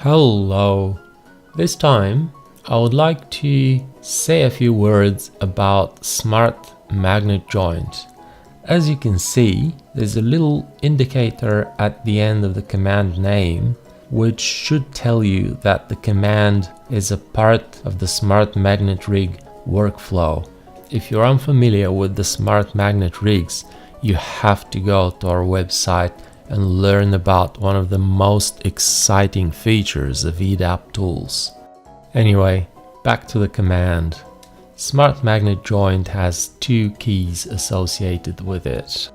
Hello. This time I would like to say a few words about Smart Magnet Joint. As you can see, there's a little indicator at the end of the command name which should tell you that the command is a part of the Smart Magnet Rig workflow. If you're unfamiliar with the Smart Magnet Rigs, you have to go to our website and learn about one of the most exciting features of EDAP tools. Anyway, back to the command. Smart Magnet Joint has two keys associated with it.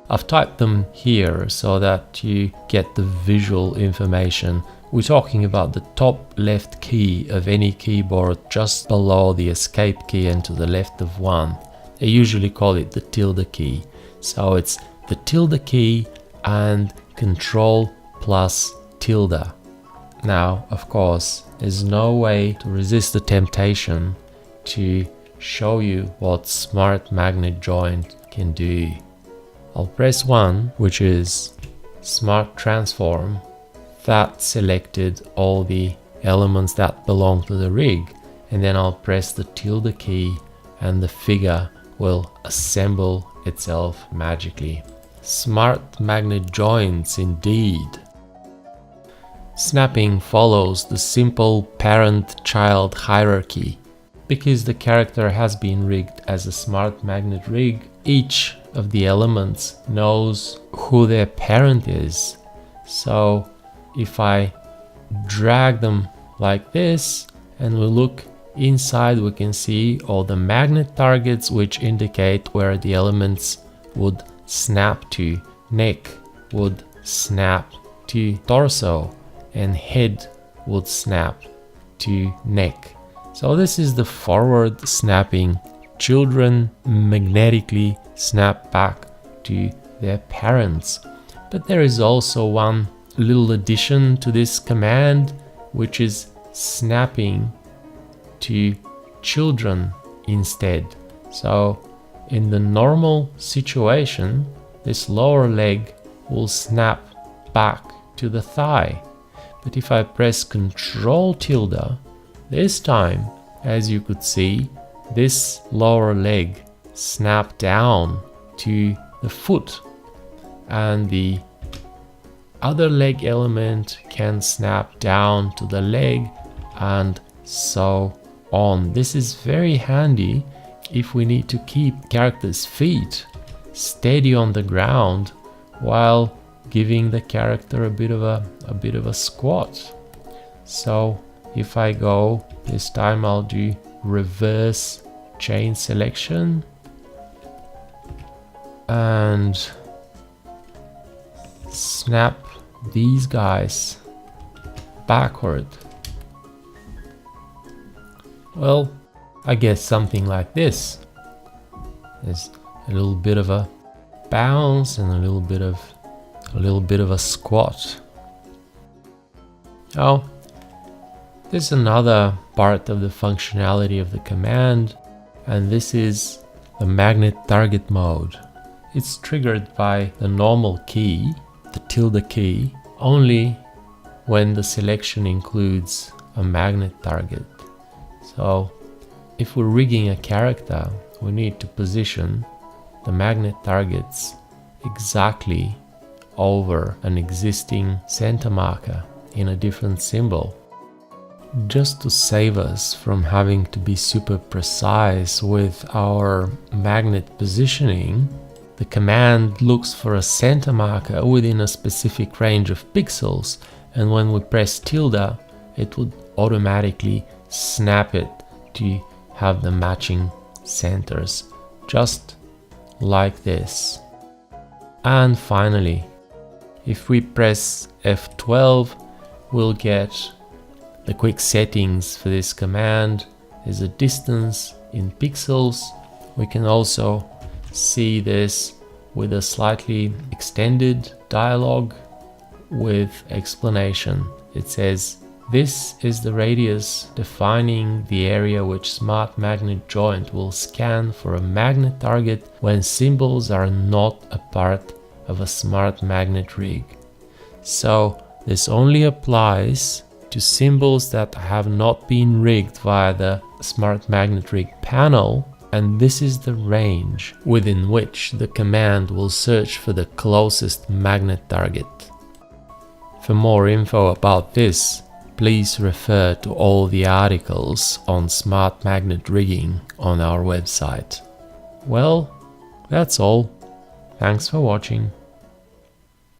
I've typed them here so that you get the visual information. We're talking about the top left key of any keyboard just below the escape key and to the left of one. I usually call it the tilde key. So it's the tilde key and Control plus tilde. Now, of course, there's no way to resist the temptation to show you what Smart Magnet Joint can do. I'll press 1, which is Smart Transform. That selected all the elements that belong to the rig, and then I'll press the tilde key and the figure will assemble itself magically. Smart Magnet Joints indeed. Snapping follows the simple parent-child hierarchy. Because the character has been rigged as a Smart Magnet rig, each of the elements knows who their parent is. So if I drag them like this and we look inside, we can see all the magnet targets which indicate where the elements would snap to. Neck would snap to torso and head would snap to neck. So this is the forward snapping. Children magnetically snap back to their parents. But there is also one little addition to this command, which is snapping to children instead. So in the normal situation, this lower leg will snap back to the thigh. But if I press Control tilde, this time, as you could see, this lower leg snapped down to the foot, and the other leg element can snap down to the leg, and so on. This is very handy if we need to keep character's feet steady on the ground while giving the character a bit of a squat. So if I go, this time I'll do reverse chain selection and snap these guys backward. Well, I guess something like this. There's a little bit of a bounce and a little bit of a squat. Now, there's another part of the functionality of the command, and this is the magnet target mode. It's triggered by the normal key, the tilde key, only when the selection includes a magnet target. So if we're rigging a character, we need to position the magnet targets exactly over an existing center marker in a different symbol. Just to save us from having to be super precise with our magnet positioning, the command looks for a center marker within a specific range of pixels, and when we press tilde, it would automatically snap it to have the matching centers, just like this. And finally, if we press F12, we'll get the quick settings for this command. There's a distance in pixels. We can also see this with a slightly extended dialog with explanation. It says, "This is the radius defining the area which Smart Magnet Joint will scan for a magnet target when symbols are not a part of a Smart Magnet rig." So this only applies to symbols that have not been rigged via the Smart Magnet Rig panel, and this is the range within which the command will search for the closest magnet target. For more info about this, please refer to all the articles on smart magnet rigging on our website. Well, that's all. Thanks for watching.